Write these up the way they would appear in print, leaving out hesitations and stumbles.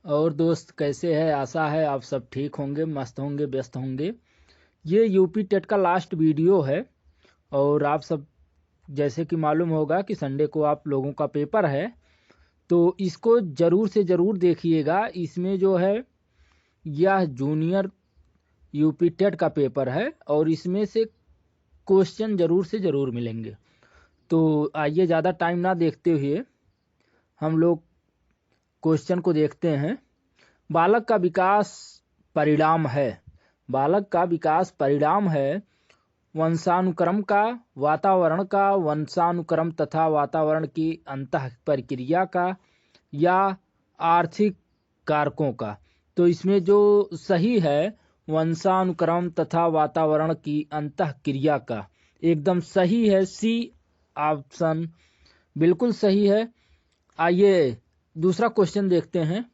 और दोस्त कैसे हैं? आशा है आप सब ठीक होंगे, मस्त होंगे, व्यस्त होंगे। ये यूपी टेट का लास्ट वीडियो है। और आप सब जैसे कि मालूम होगा कि संडे को आप लोगों का पेपर है, तो इसको ज़रूर से ज़रूर देखिएगा। इसमें जो है यह जूनियर यूपी टेट का पेपर है और इसमें से क्वेश्चन ज़रूर से ज़रूर मिलेंगे। तो आइए ज़्यादा टाइम ना देखते हुए हम लोग क्वेश्चन को देखते हैं। बालक का विकास परिणाम है। बालक का विकास परिणाम है वंशानुक्रम का, वातावरण का, वंशानुक्रम तथा वातावरण की अंतः प्रक्रिया का, या आर्थिक कारकों का। तो इसमें जो सही है वंशानुक्रम तथा वातावरण की अंतः क्रिया का, एकदम सही है। सी ऑप्शन बिल्कुल सही है। आइए दूसरा क्वेश्चन देखते हैं।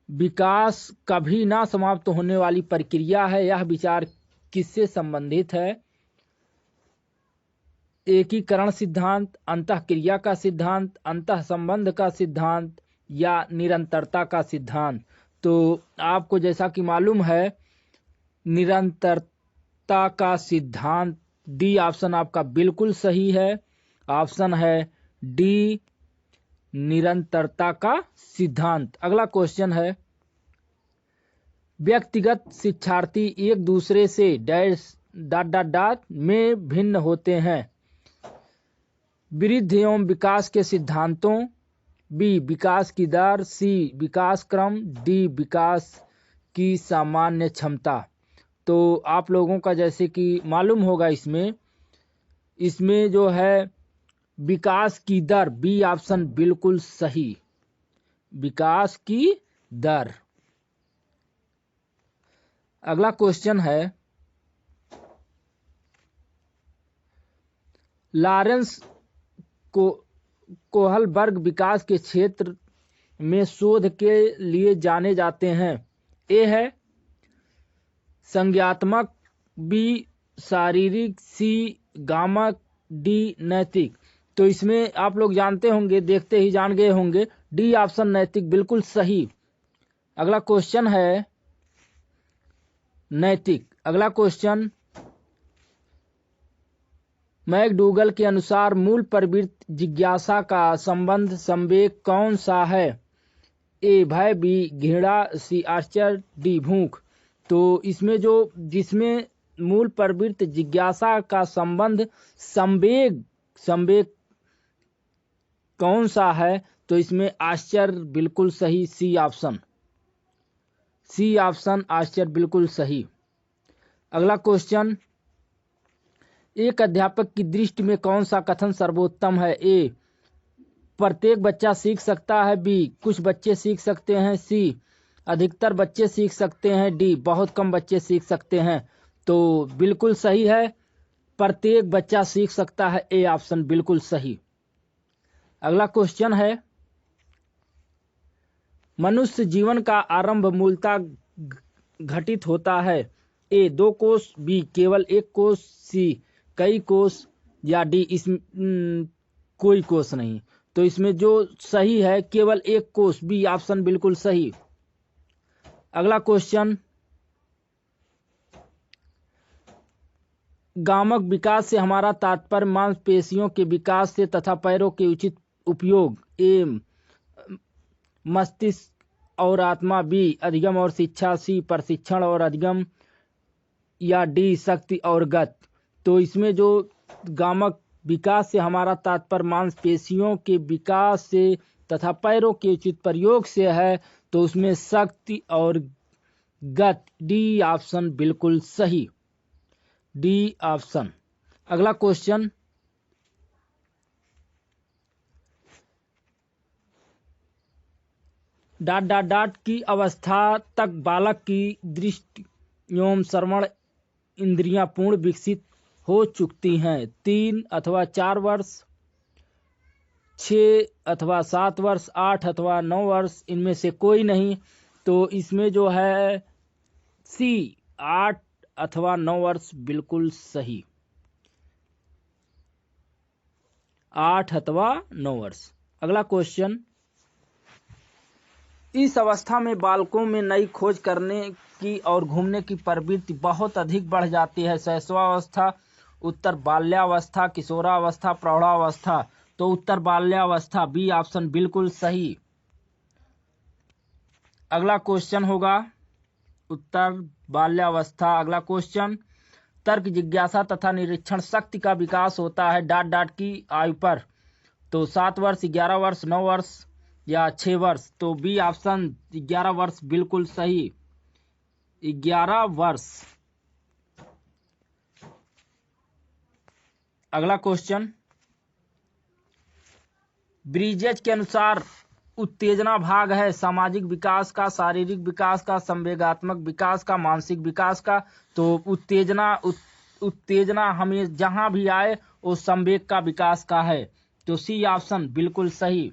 विकास कभी ना समाप्त होने वाली प्रक्रिया है। यह विचार किससे संबंधित है? एकीकरण सिद्धांत, अंतःक्रिया का सिद्धांत, अंतः संबंध का सिद्धांत, या निरंतरता का सिद्धांत। तो आपको जैसा कि मालूम है निरंतरता का सिद्धांत, डी ऑप्शन आपका बिल्कुल सही है। ऑप्शन है डी, निरंतरता का सिद्धांत। अगला क्वेश्चन है, व्यक्तिगत शिक्षार्थी एक दूसरे से डैश डॉट डॉट डॉट में भिन्न होते हैं। वृद्धि एवं विकास के सिद्धांतों, बी विकास की दर, सी विकास क्रम, डी विकास की सामान्य क्षमता। तो आप लोगों का जैसे कि मालूम होगा इसमें जो है विकास की दर, बी ऑप्शन बिल्कुल सही, विकास की दर। अगला क्वेश्चन है, लॉरेंस कोहलबर्ग विकास के क्षेत्र में शोध के लिए जाने जाते हैं। ए है संज्ञात्मक, बी शारीरिक, सी गामक, डी नैतिक। तो इसमें आप लोग जानते होंगे, देखते ही जान गए होंगे, डी ऑप्शन नैतिक बिल्कुल सही। अगला क्वेश्चन है नैतिक। अगला क्वेश्चन, मैकडूगल के अनुसार मूल प्रवृत्ति जिज्ञासा का संबंध संवेग कौन सा है? ए भय, बी घृणा, सी आश्चर्य, डी भूख। तो इसमें जिसमें मूल प्रवृत्ति जिज्ञासा का संबंध संवेग कौन सा है? तो इसमें आश्चर्य बिल्कुल सही, सी ऑप्शन आश्चर्य बिल्कुल सही। अगला क्वेश्चन, एक अध्यापक की दृष्टि में कौन सा कथन सर्वोत्तम है? ए प्रत्येक बच्चा सीख सकता है, बी कुछ बच्चे सीख सकते हैं, सी अधिकतर बच्चे सीख सकते हैं, डी बहुत कम बच्चे सीख सकते हैं। तो बिल्कुल सही है, प्रत्येक बच्चा सीख सकता है, ए ऑप्शन बिल्कुल सही। अगला क्वेश्चन है, मनुष्य जीवन का आरंभ मूलतः घटित होता है। ए 2 कोष, बी केवल 1 कोष, सी कई कोष, या डी कोई कोष नहीं। तो इसमें जो सही है केवल 1 कोष, बी ऑप्शन बिल्कुल सही। अगला क्वेश्चन, गामक विकास से हमारा तात्पर्य मांसपेशियों के विकास से तथा पैरों के उचित उपयोग, ए मस्तिष्क और आत्मा, बी अधिगम और शिक्षा, सी प्रशिक्षण और अधिगम, या डी शक्ति और गत। तो इसमें जो गामक विकास से हमारा तात्पर्य मांसपेशियों के विकास से तथा पैरों के उचित प्रयोग से है, तो उसमें शक्ति और गत, डी ऑप्शन बिल्कुल सही, डी ऑप्शन। अगला क्वेश्चन, डॉट डॉट डॉट की अवस्था तक बालक की दृष्टि एवं श्रवण इंद्रियां पूर्ण विकसित हो चुकती हैं। 3 अथवा 4 वर्ष, 6 अथवा 7 वर्ष, 8 अथवा 9 वर्ष, इनमें से कोई नहीं। तो इसमें जो है सी 8 अथवा 9 वर्ष बिल्कुल सही। 8 अथवा 9 वर्ष। अगला क्वेश्चन, इस अवस्था में बालकों में नई खोज करने की और घूमने की प्रवृत्ति बहुत अधिक बढ़ जाती है। शैशवावस्था, उत्तर बाल्यावस्था, किशोरावस्था, प्रौढ़ावस्था। तो उत्तर बाल्यावस्था, बी ऑप्शन बिल्कुल सही। अगला क्वेश्चन होगा उत्तर बाल्यावस्था। अगला क्वेश्चन, तर्क, जिज्ञासा तथा निरीक्षण शक्ति का विकास होता है डॉट डॉट की आयु पर। तो 7 वर्ष, 11 वर्ष, 9 वर्ष या 6 वर्ष। तो बी ऑप्शन 11 वर्ष बिल्कुल सही, 11 वर्ष। अगला क्वेश्चन, ब्रीजेज के अनुसार उत्तेजना भाग है सामाजिक विकास का, शारीरिक विकास का, संवेगात्मक विकास का, मानसिक विकास का। तो उत्तेजना हमें जहां भी आए वो संवेग का विकास का है। तो सी ऑप्शन बिल्कुल सही।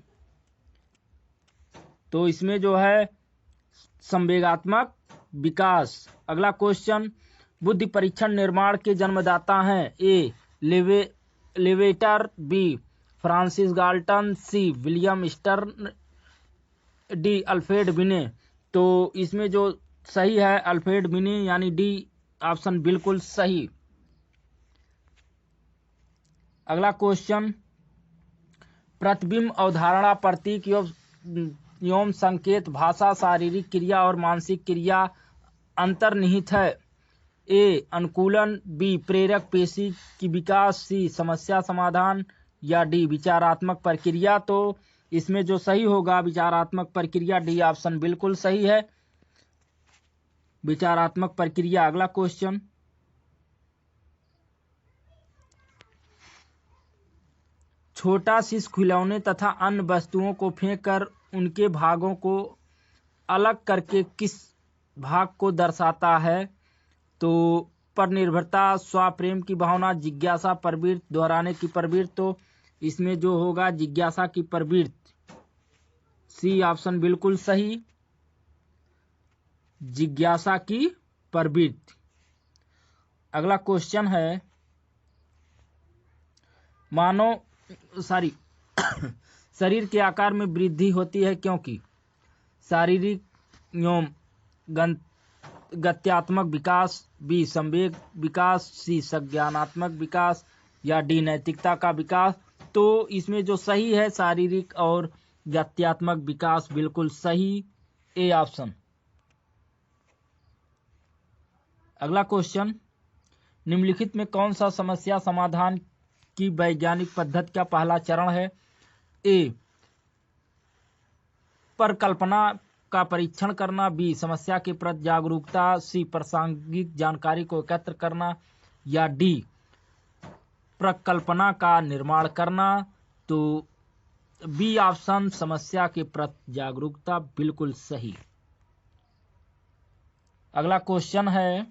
तो इसमें जो है संवेगात्मक विकास। अगला क्वेश्चन, बुद्धि परीक्षण निर्माण के जन्मदाता हैं। A Lavater, B Francis Galton, C William Stern, D Alfred Binet. तो इसमें जो सही है अल्फ्रेड बिने, यानी डी ऑप्शन बिल्कुल सही। अगला क्वेश्चन, प्रतिबिंब, अवधारणा, प्रतीक एवं संकेत, भाषा, शारीरिक क्रिया और मानसिक क्रिया अंतर्निहित है। ए अनुकूलन, बी प्रेरक पेशी की विकास, सी समस्या समाधान या डी विचारात्मक प्रक्रिया। तो इसमें जो सही होगा विचारात्मक प्रक्रिया, डी ऑप्शन बिल्कुल सही है, विचारात्मक प्रक्रिया। अगला क्वेश्चन, छोटा शिशु खिलौने तथा अन्य वस्तुओं को फेंक कर उनके भागों को अलग करके किस भाग को दर्शाता है। तो पर निर्भरता, स्वप्रेम की भावना, जिज्ञासा, प्रवृत्ति, दोहराने की प्रवृत्ति। तो इसमें जो होगा जिज्ञासा की प्रवृत्ति, सी ऑप्शन बिल्कुल सही, जिज्ञासा की प्रवृत्ति। अगला क्वेश्चन है, शरीर के आकार में वृद्धि होती है क्योंकि शारीरिक एवं गत्यात्मक विकास, बी संवेग विकास, सी संज्ञानात्मक विकास या डी नैतिकता का विकास। तो इसमें जो सही है शारीरिक और गत्यात्मक विकास बिल्कुल सही, ए ऑप्शन। अगला क्वेश्चन, निम्नलिखित में कौन सा समस्या समाधान की वैज्ञानिक पद्धति का पहला चरण है। ए परिकल्पना का परीक्षण करना, बी समस्या के प्रति जागरूकता, सी प्रासंगिक जानकारी को एकत्र करना या डी प्रकल्पना का निर्माण करना। तो बी ऑप्शन समस्या के प्रति जागरूकता बिल्कुल सही। अगला क्वेश्चन है,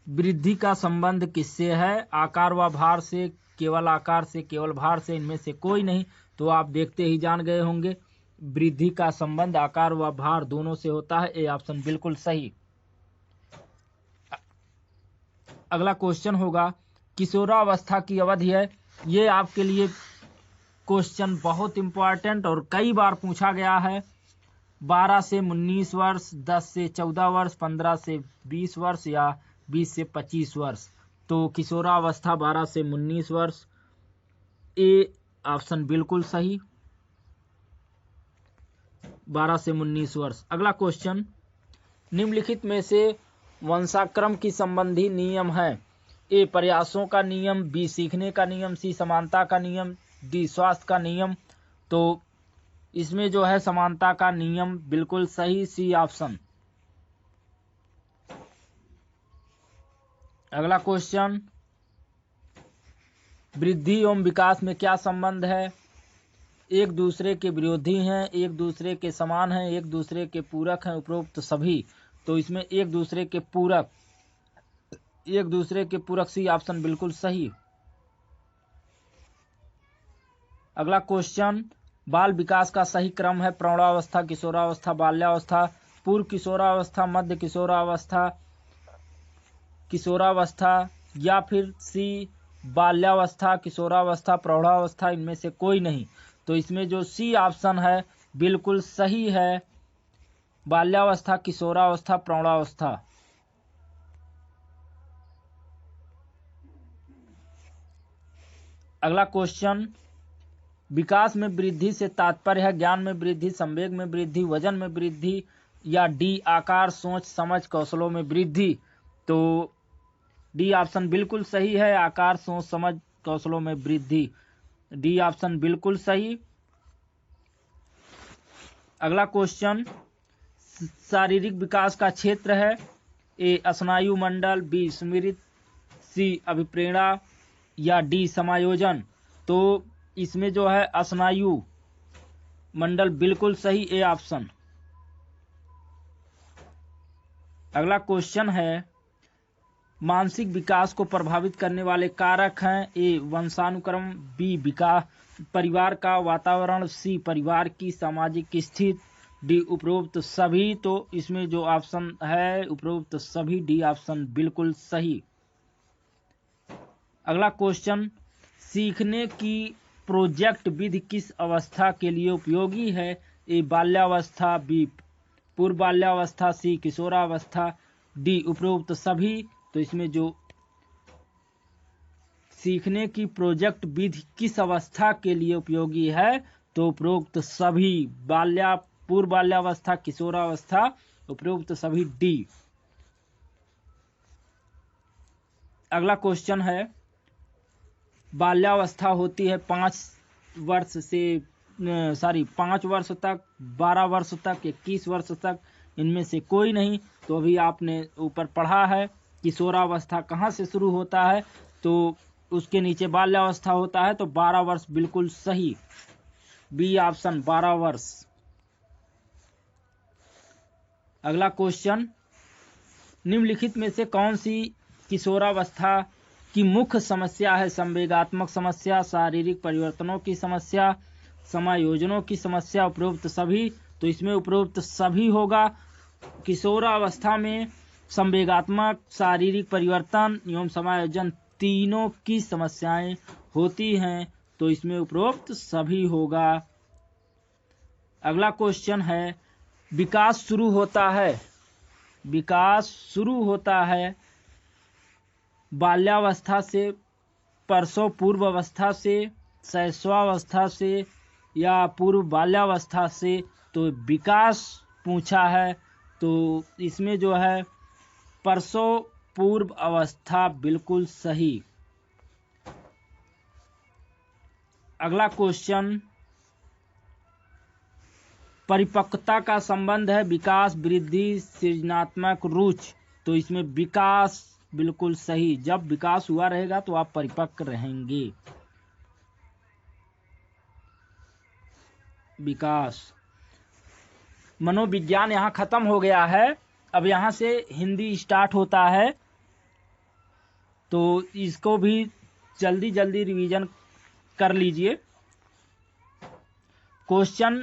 वृद्धि का संबंध किससे है। आकार व भार से, केवल आकार से, केवल भार से, इनमें से कोई नहीं। तो आप देखते ही जान गए होंगे वृद्धि का संबंध आकार व भार दोनों से होता है, ए ऑप्शन बिल्कुल सही। अगला क्वेश्चन होगा, किशोरावस्था की अवधि है। ये आपके लिए क्वेश्चन बहुत इंपॉर्टेंट और कई बार पूछा गया है। 12 से 19 वर्ष, 10 से 14 वर्ष, 15 से 20 वर्ष या 20 से 25 वर्ष। तो किशोरावस्था 12 से 19 वर्ष, ए ऑप्शन बिल्कुल सही, 12 से 19 वर्ष। अगला क्वेश्चन, निम्नलिखित में से वंशाक्रम की संबंधी नियम है। ए प्रयासों का नियम, बी सीखने का नियम, सी समानता का नियम, डी स्वास्थ्य का नियम। तो इसमें जो है समानता का नियम बिल्कुल सही, सी ऑप्शन। अगला क्वेश्चन, वृद्धि एवं विकास में क्या संबंध है। एक दूसरे के विरोधी हैं, एक दूसरे के समान हैं, एक दूसरे के पूरक हैं, उपरोक्त सभी। तो इसमें एक दूसरे के पूरक, सी ऑप्शन बिल्कुल सही। अगला क्वेश्चन, बाल विकास का सही क्रम है। प्रौढ़ावस्था, किशोरावस्था, बाल्यावस्था, पूर्व किशोरावस्था, मध्य किशोरावस्था, या फिर सी बाल्यावस्था, किशोरावस्था, प्रौढ़ावस्था, इनमें से कोई नहीं। तो इसमें जो सी ऑप्शन है बिल्कुल सही है, बाल्यावस्था, किशोरावस्था, प्रौढ़ावस्था। अगला क्वेश्चन, विकास में वृद्धि से तात्पर्य है ज्ञान में वृद्धि, संवेग में वृद्धि, वजन में वृद्धि, या डी आकार, सोच, समझ, कौशलों में वृद्धि। तो डी ऑप्शन बिल्कुल सही है, आकार, सोच, समझ, कौशलों में वृद्धि। डी ऑप्शन बिल्कुल सही। अगला क्वेश्चन, शारीरिक विकास का क्षेत्र है ए स्नायु मंडल, बी स्मृति, सी अभिप्रेरणा, या डी समायोजन। तो इसमें जो है स्नायु मंडल बिल्कुल सही, ए ऑप्शन। अगला क्वेश्चन है, मानसिक विकास को प्रभावित करने वाले कारक हैं ए वंशानुक्रम, बी विकास परिवार का वातावरण, सी परिवार की सामाजिक स्थिति, डी उपरोक्त सभी। तो इसमें जो ऑप्शन है उपरोक्त सभी, डी ऑप्शन बिल्कुल सही। अगला क्वेश्चन, सीखने की प्रोजेक्ट विधि किस अवस्था के लिए उपयोगी है ए बाल्यावस्था, बी पूर्व बाल्यावस्था, सी किशोरावस्था, डी उपरोक्त सभी। तो इसमें जो सीखने की प्रोजेक्ट विधि किस अवस्था के लिए उपयोगी है तो उपरोक्त सभी, पूर्व बाल्यावस्था, किशोरावस्था, उपरोक्त सभी, डी। अगला क्वेश्चन है, बाल्यावस्था होती है 5 वर्ष तक, 12 वर्ष तक, 21 वर्ष तक, इनमें से कोई नहीं। तो अभी आपने ऊपर पढ़ा है किशोरावस्था कहाँ से शुरू होता है, तो उसके नीचे बाल्यावस्था होता है, तो 12 वर्ष बिल्कुल सही, बी ऑप्शन 12 वर्ष। अगला क्वेश्चन, निम्नलिखित में से कौन सी किशोरावस्था की मुख्य समस्या है, संवेगात्मक समस्या, शारीरिक परिवर्तनों की समस्या, समायोजनों की समस्या, उपरोक्त सभी। तो इसमें उपरोक्त सभी होगा। किशोरावस्था में संवेगात्मक, शारीरिक परिवर्तन एवं समायोजन तीनों की समस्याएं होती हैं, तो इसमें उपरोक्त सभी होगा। अगला क्वेश्चन है, विकास शुरू होता है बाल्यावस्था से, प्रसव पूर्व अवस्था से, शैशवावस्था से, या पूर्व बाल्यावस्था से। तो विकास पूछा है, तो इसमें जो है प्रसव पूर्व अवस्था बिल्कुल सही। अगला क्वेश्चन, परिपक्वता का संबंध है विकास, वृद्धि, सृजनात्मक रुचि। तो इसमें विकास बिल्कुल सही, जब विकास हुआ रहेगा तो आप परिपक्व रहेंगे। विकास, मनोविज्ञान यहाँ खत्म हो गया है, अब यहाँ से हिंदी स्टार्ट होता है, तो इसको भी जल्दी जल्दी रिवीजन कर लीजिए। क्वेश्चन,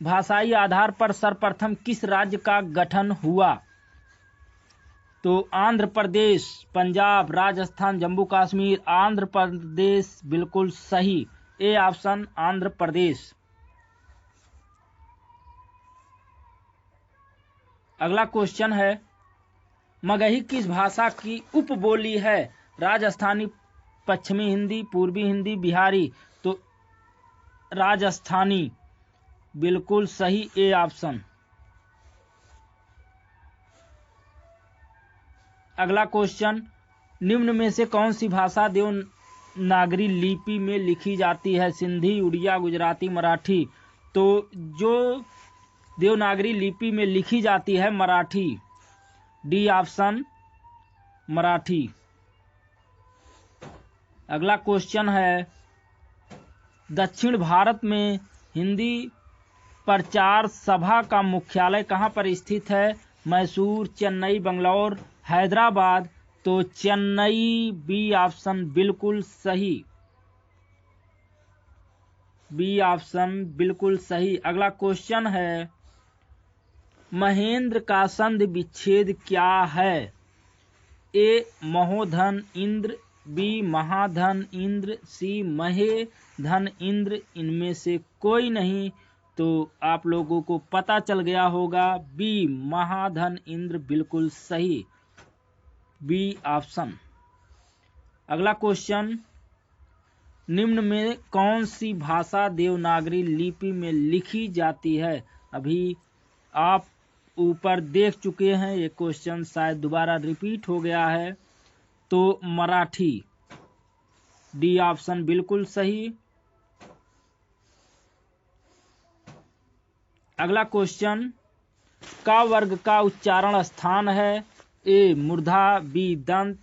भाषाई आधार पर सर्वप्रथम किस राज्य का गठन हुआ, तो आंध्र प्रदेश, पंजाब, राजस्थान, जम्मू कश्मीर। आंध्र प्रदेश बिल्कुल सही, ए ऑप्शन आंध्र प्रदेश। अगला क्वेश्चन है, मगही किस भाषा की उपबोली है, राजस्थानी, पश्चिमी हिंदी, पूर्वी हिंदी, बिहारी। तो राजस्थानी बिल्कुल सही, ए ऑप्शन। अगला क्वेश्चन, निम्न में से कौन सी भाषा देवनागरी लिपि में लिखी जाती है, सिंधी, उड़िया, गुजराती, मराठी। तो जो देवनागरी लिपि में लिखी जाती है मराठी, डी ऑप्शन मराठी। अगला क्वेश्चन है, दक्षिण भारत में हिंदी प्रचार सभा का मुख्यालय कहाँ पर स्थित है, मैसूर, चेन्नई, बंगलौर, हैदराबाद। तो चेन्नई, बी ऑप्शन बिल्कुल सही, बी ऑप्शन बिल्कुल सही। अगला क्वेश्चन है, महेंद्र का संधि विच्छेद क्या है, ए महोधन इंद्र, बी महाधन इंद्र, सी महे धन इंद्र। इनमें से कोई नहीं, तो आप लोगों को पता चल गया होगा बी महाधन इंद्र बिल्कुल सही, बी ऑप्शन। अगला क्वेश्चन, निम्न में कौन सी भाषा देवनागरी लिपि में लिखी जाती है? अभी आप ऊपर देख चुके हैं, ये क्वेश्चन शायद दोबारा रिपीट हो गया है, तो मराठी, डी ऑप्शन बिल्कुल सही। अगला क्वेश्चन, का वर्ग का उच्चारण स्थान है? ए मूर्धा, बी दंत,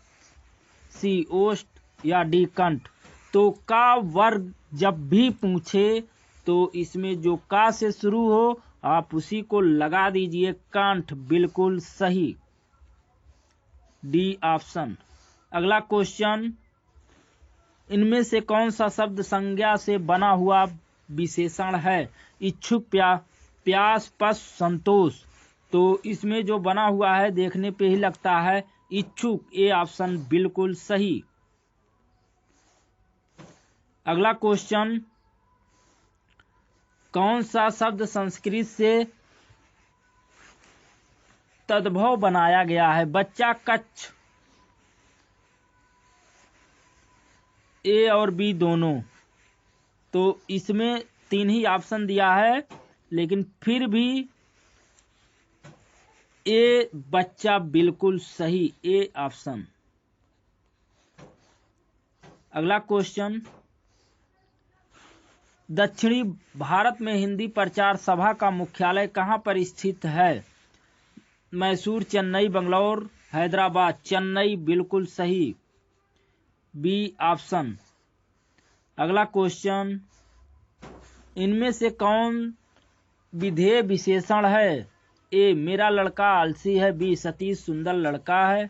सी ओष्ठ या डी कंठ। तो का वर्ग जब भी पूछे तो इसमें जो का से शुरू हो आप उसी को लगा दीजिए कंठ, बिल्कुल सही, डी ऑप्शन। अगला क्वेश्चन, इनमें से कौन सा शब्द संज्ञा से बना हुआ विशेषण है? इच्छुक, प्यास, पश, संतोष। तो इसमें जो बना हुआ है देखने पे ही लगता है इच्छुक, ए ऑप्शन बिल्कुल सही। अगला क्वेश्चन, कौन सा शब्द संस्कृत से तद्भव बनाया गया है? बच्चा, कच्छ, ए और बी दोनों। तो इसमें 3 ही ऑप्शन दिया है, लेकिन फिर भी ए बच्चा बिल्कुल सही, ए ऑप्शन। अगला क्वेश्चन, दक्षिणी भारत में हिंदी प्रचार सभा का मुख्यालय कहाँ पर स्थित है? मैसूर, चेन्नई, बंगलौर, हैदराबाद। चेन्नई बिल्कुल सही, बी ऑप्शन। अगला क्वेश्चन, इनमें से कौन विधेय विशेषण है? ए मेरा लड़का आलसी है, बी सतीश सुंदर लड़का है,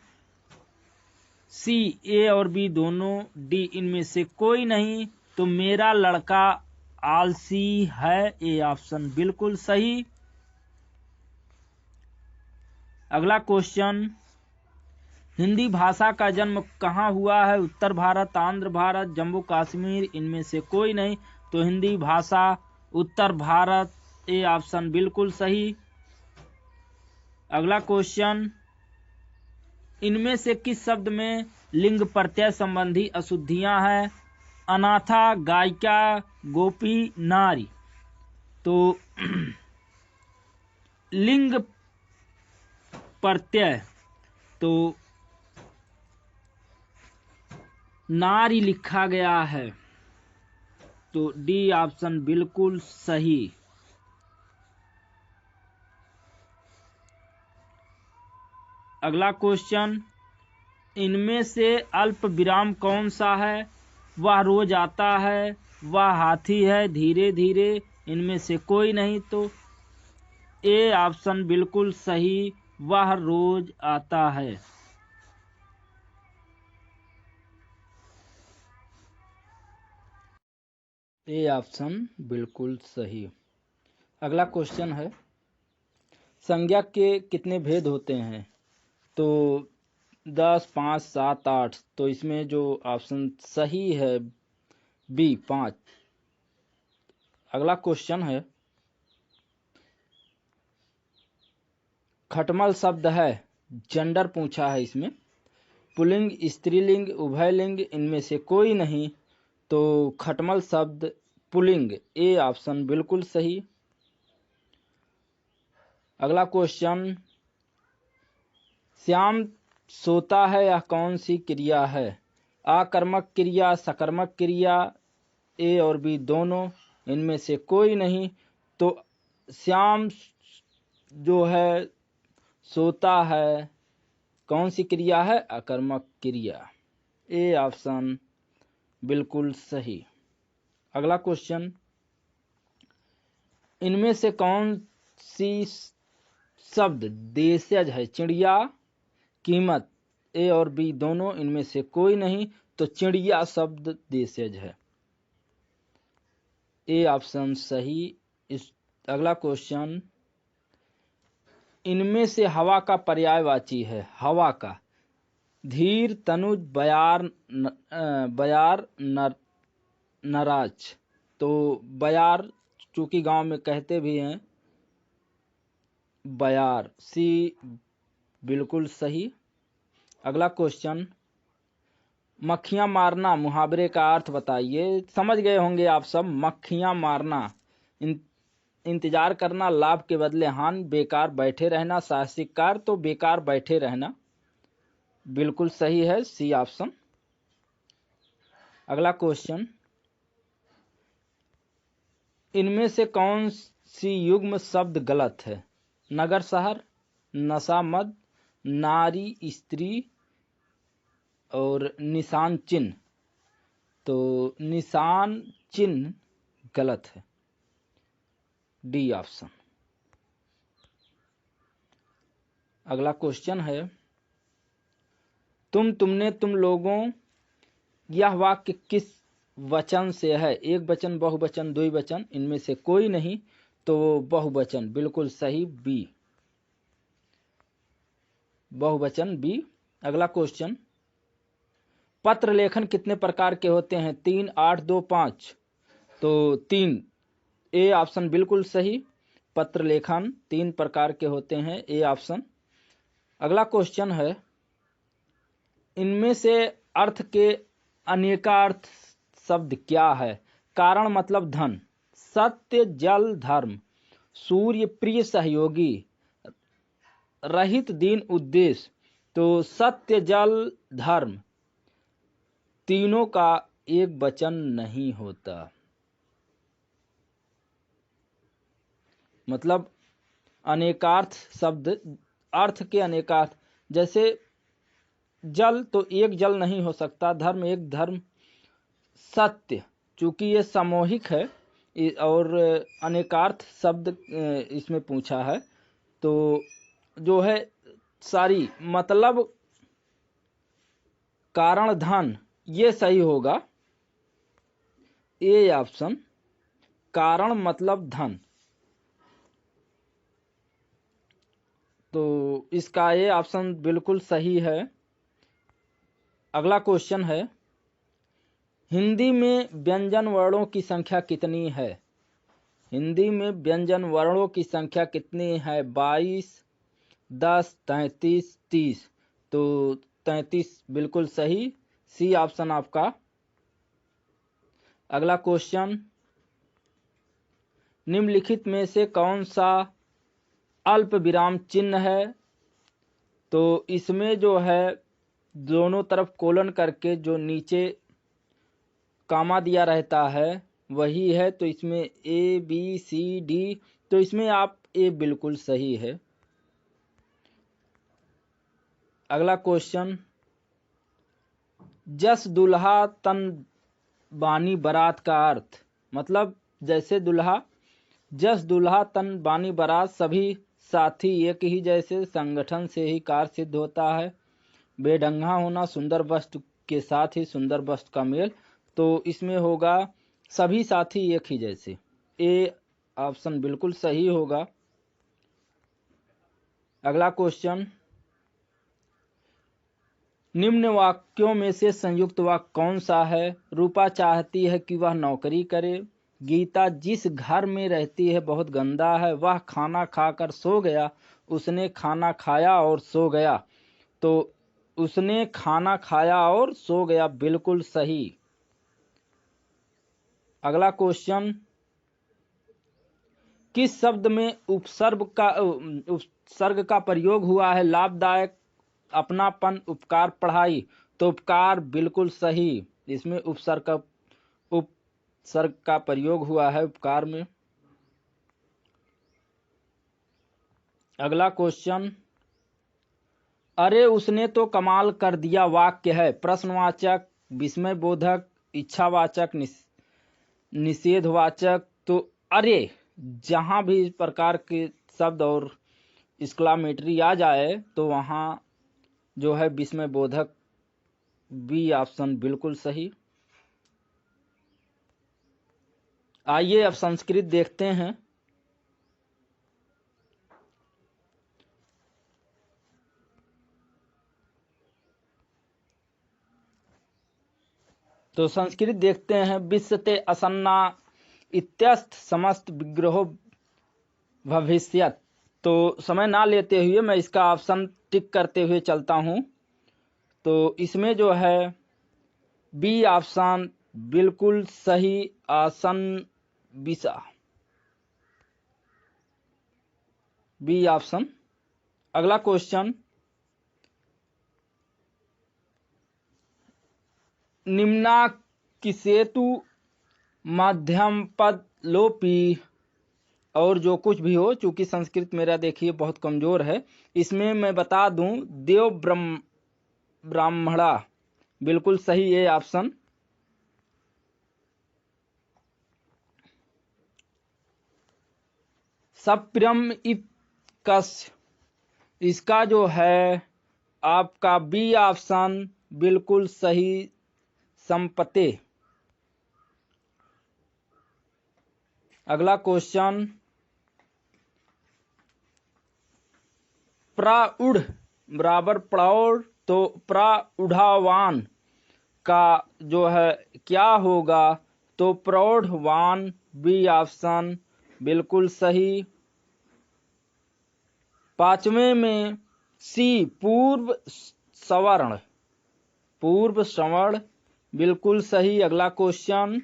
सी ए और बी दोनों, डी इनमें से कोई नहीं, तो मेरा लड़का आलसी है, ए ऑप्शन बिल्कुल सही। अगला क्वेश्चन, हिंदी भाषा का जन्म कहाँ हुआ है? उत्तर भारत, आंध्र भारत, जम्मू कश्मीर। इनमें से कोई नहीं, तो हिंदी भाषा उत्तर भारत, ए ऑप्शन बिल्कुल सही। अगला क्वेश्चन, इनमें से किस शब्द में लिंग प्रत्यय संबंधी अशुद्धियां हैं? अनाथा, गायिका, गोपी, नारी। तो लिंग प्रत्यय तो नारी लिखा गया है, तो डी ऑप्शन बिल्कुल सही। अगला क्वेश्चन, इनमें से अल्प विराम कौन सा है? वह रोज आता है, वह हाथी है, धीरे धीरे। इनमें से कोई नहीं, तो ए ऑप्शन बिल्कुल सही, वह रोज आता है। ए ऑप्शन बिल्कुल सही। अगला क्वेश्चन है, संज्ञा के कितने भेद होते हैं? तो 10, 5, 7, 8। तो इसमें जो ऑप्शन सही है बी 5। अगला क्वेश्चन है, खटमल शब्द है, जेंडर पूछा है इसमें, पुल्लिंग, स्त्रीलिंग, उभयलिंग। इनमें से कोई नहीं, तो खटमल शब्द पुल्लिंग, ए ऑप्शन बिल्कुल सही। अगला क्वेश्चन, श्याम सोता है, यह कौन सी क्रिया है? आकर्मक क्रिया, सकर्मक क्रिया, ए और बी दोनों। इनमें से कोई नहीं, तो श्याम जो है सोता है, कौन सी क्रिया है? अकर्मक क्रिया, ए ऑप्शन बिल्कुल सही। अगला क्वेश्चन, इनमें से कौन सी शब्द देशज है? चिड़िया, कीमत, ए और बी दोनों। इनमें से कोई नहीं, तो चिड़िया शब्द देशज है, ए ऑप्शन सही। अगला क्वेश्चन, इनमें से हवा का पर्यायवाची है? हवा का धीर तनुज बयार नराज। तो बयार चूंकि गांव में कहते भी हैं बयार, सी बिल्कुल सही। अगला क्वेश्चन, मक्खियां मारना मुहावरे का अर्थ बताइए। समझ गए होंगे आप सब, मक्खियां मारना, इंतजार करना, लाभ के बदले हानि, बेकार बैठे रहना, साहसिक कार्य। तो बेकार बैठे रहना बिल्कुल सही है, सी ऑप्शन। अगला क्वेश्चन, इनमें से कौन सी युग्म शब्द गलत है? नगर शहर, नशा मद, नारी स्त्री और निशान चिन्ह। तो निशान चिन्ह गलत है, डी ऑप्शन। अगला क्वेश्चन है, तुमने, तुम लोगों, यह वाक्य किस वचन से है? एक वचन, बहुवचन, द्विवचन, इनमें से कोई नहीं। तो बहुवचन बिल्कुल सही, बी, बहुवचन बी। अगला क्वेश्चन, पत्र लेखन कितने प्रकार के होते हैं? 3, 8, 2, 5। तो 3, ए ऑप्शन बिल्कुल सही। पत्र लेखन 3 प्रकार के होते हैं, ए ऑप्शन। अगला क्वेश्चन है, इनमें से अर्थ के अनेकार्थ शब्द क्या है? कारण मतलब धन, सत्य जल धर्म, सूर्य प्रिय सहयोगी, रहित दीन उद्देश्य। तो सत्य जल धर्म तीनों का एक वचन नहीं होता, मतलब अनेकार्थ शब्द, अर्थ के अनेकार्थ। जैसे जल तो एक जल नहीं हो सकता, धर्म एक धर्म, सत्य चूंकि ये सामूहिक है और अनेकार्थ शब्द इसमें पूछा है, तो जो है सारी मतलब कारण धन, ये सही होगा, ए ऑप्शन, कारण मतलब धन। तो इसका ये ऑप्शन बिल्कुल सही है। अगला क्वेश्चन है, हिंदी में व्यंजन वर्णों की संख्या कितनी है? हिंदी में व्यंजन वर्णों की संख्या कितनी है? 22, 10, 33, 30। तो 33 बिल्कुल सही, सी ऑप्शन आपका। अगला क्वेश्चन, निम्नलिखित में से कौन सा अल्प विराम चिन्ह है? तो इसमें जो है दोनों तरफ कोलन करके जो नीचे कामा दिया रहता है वही है। तो इसमें ए बी सी डी, तो इसमें आप ए बिल्कुल सही है। अगला क्वेश्चन, जस दुल्हा तन बानी बारात का अर्थ, मतलब जैसे दुल्हा, जस दुल्हा तन बानी बारात, सभी साथी एक ही जैसे, संगठन से ही कार्य सिद्ध होता है, बेढंगा होना, सुंदर वस्त्र के साथ ही सुंदर वस्त्र का मेल। तो इसमें होगा सभी साथी एक ही जैसे, ए ऑप्शन बिल्कुल सही होगा। अगला क्वेश्चन, निम्न वाक्यों में से संयुक्त वाक्य कौन सा है? रूपा चाहती है कि वह नौकरी करे, गीता जिस घर में रहती है बहुत गंदा है, वह खाना खाकर सो गया, उसने खाना खाया और सो गया। तो उसने खाना खाया और सो गया बिल्कुल सही। अगला क्वेश्चन, किस शब्द में उपसर्ग का प्रयोग हुआ है? लाभदायक, अपनापन, उपकार, पढ़ाई। तो उपकार बिल्कुल सही, इसमें उपसर्ग का प्रयोग हुआ है उपकार में। अगला क्वेश्चन, अरे उसने तो कमाल कर दिया वाक्य है, प्रश्नवाचक, विस्मयबोधक, इच्छावाचक, निषेधवाचक। तो अरे जहां भी इस प्रकार के शब्द और एक्सक्लामेटरी आ जाए तो वहां जो है विस्मयबोधक, बी ऑप्शन बिल्कुल सही। आइए अब संस्कृत देखते हैं। तो संस्कृत देखते हैं, विश्यते असन्ना इत्यस्त समस्त विग्रहो भविष्यत्। तो समय ना लेते हुए मैं इसका ऑप्शन टिक करते हुए चलता हूँ। तो इसमें जो है बी ऑप्शन बिल्कुल सही, आसन विषा, बी ऑप्शन। अगला क्वेश्चन, निम्ना किसेतु मध्यम पद लोपी, और जो कुछ भी हो, चूंकि संस्कृत मेरा देखिए बहुत कमजोर है, इसमें मैं बता दूं देव ब्राह्मणा, बिल्कुल सही ये ऑप्शन। सप्रियम इकस, इसका जो है आपका बी ऑप्शन बिल्कुल सही, संपत्ति। अगला क्वेश्चन, प्राउढ़ बराबर प्रौढ़, तो प्राउढ़ावान का जो है क्या होगा, तो प्रौढ़वान, बी ऑप्शन बिल्कुल सही। पांचवें में सी पूर्व सवर्ण, पूर्व सवर्ण, बिल्कुल सही। अगला क्वेश्चन,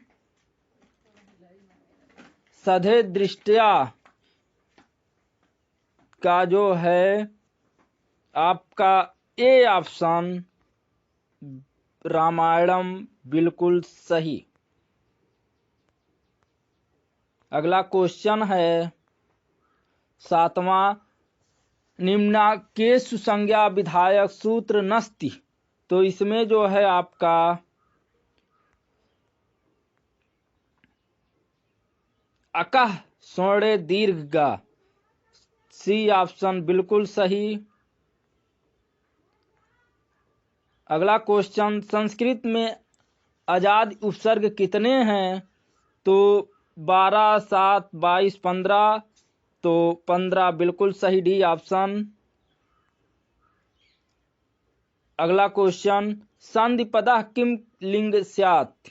सधे दृष्टया का जो है आपका ए ऑप्शन रामायणम, बिल्कुल सही। अगला क्वेश्चन है सातवां, निम्ना के सुसंज्ञा विधायक सूत्र नस्ति, तो इसमें जो है आपका अकह स्वर्ण दीर्घ गा, सी ऑप्शन बिल्कुल सही। अगला क्वेश्चन, संस्कृत में आजाद उपसर्ग कितने हैं, तो 12, 7, 22, 15, तो 15 बिल्कुल सही, डी ऑप्शन। अगला क्वेश्चन, संधिपदः किम लिंग स्यात्,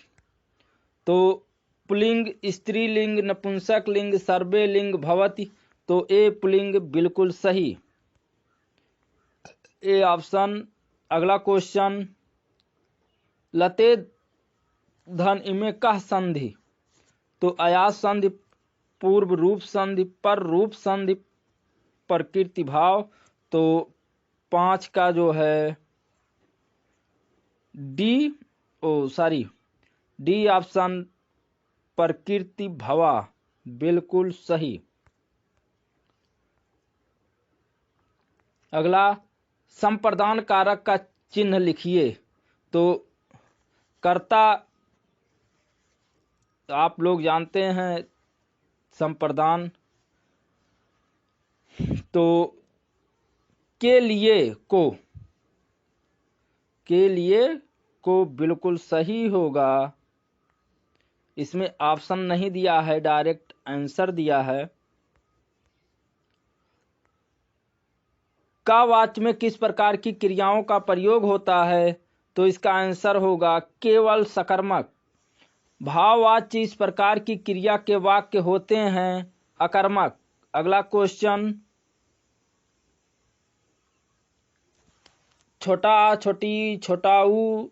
तो पुलिंग, स्त्रीलिंग, नपुंसक लिंग, सर्वे लिंग भवति, तो ए पुलिंग, बिल्कुल सही, ए ऑप्शन। अगला क्वेश्चन, लते धन इमे कह संधि, तो अयास संधि, पूर्व रूप संधि, पर रूप संधि, प्रकृति भाव, तो 5 का जो है डी ऑप्शन प्रकृति भवा, बिल्कुल सही। अगला, संप्रदान कारक का चिन्ह लिखिए, तो कर्ता आप लोग जानते हैं संप्रदान, तो के लिए को बिल्कुल सही होगा। इसमें ऑप्शन नहीं दिया है, डायरेक्ट आंसर दिया है। का वाक्य में किस प्रकार की क्रियाओं का प्रयोग होता है, तो इसका आंसर होगा केवल सकर्मक। भाववाच्य इस प्रकार की क्रिया के वाक्य होते हैं अकर्मक। अगला क्वेश्चन, छोटा, छोटी, छोटाऊ,